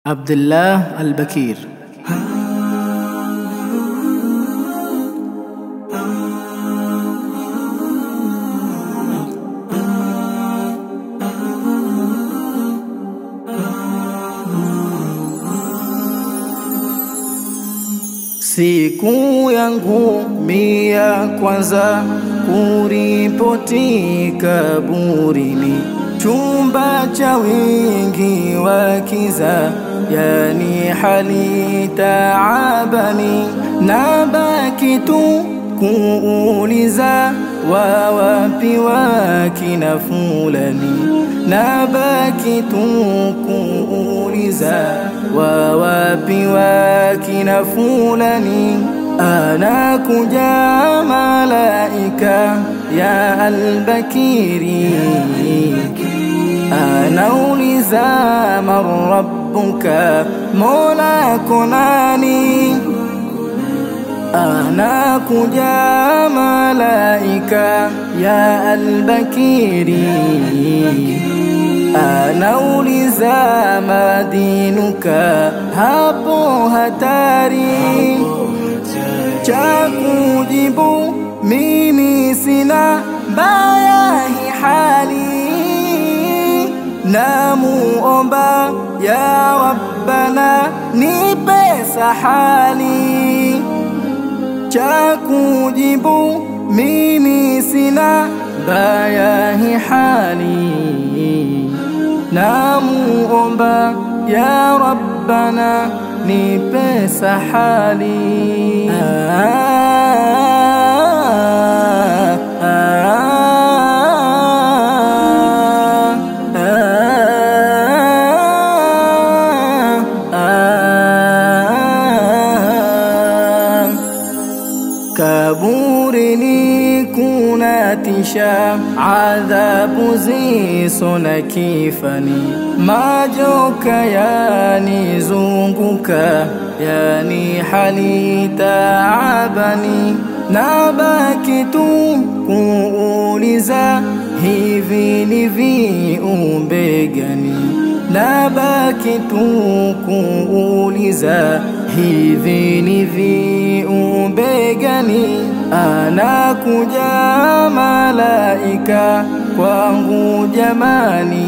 عبد الله البكير. Siku yangu mia kwanza kuripoti kaburini, chumba cha wingi wa kiza, yani hali taabani. Nabaki tu kuuliza, wawapi wakina fulani? Nabaki tu kuuliza, wawapi wakina fulani? Anakuja malaika ya Albakiri, anauliza man rabbuka, mola konani? Anakuja malaika ya Albakiri, anauliza madinuka, hapo hatari. Cha kujibu mimi sina, mbaya hi hali, namuomba ya Rabbana nipe sahali. Cha kujibu mimi sina, mbaya hi hali, namuomba ya Rabbana nipe sahali. Kaburini kunatisha, adhabu ziso na kifani, majoka yanizunguka, yani hali taabani. Nabaki tu kuuliza, hivi ni viumbe gani? Nabaki tu kuuliza, hivi ni viumbe gani? Anakuja malaika kwangu jamani,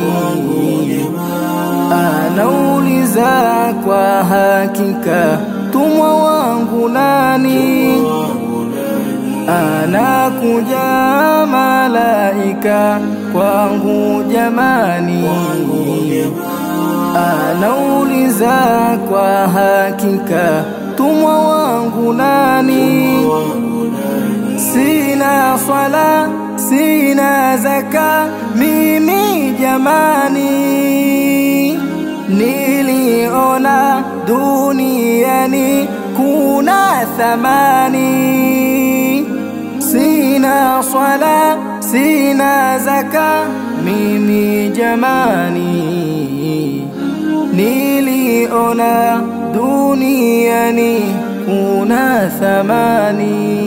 anauliza kwa hakika, tumwa wangu nani? Anakuja malaika kwangu jamani, anauliza kwa hakika, tumwa wangu nani? Sina swala, sina zaka, mimi jamani, niliona duniani kuna thamani. Sina swala, sina zaka, mimi jamani, niliona duniani kuna thamani.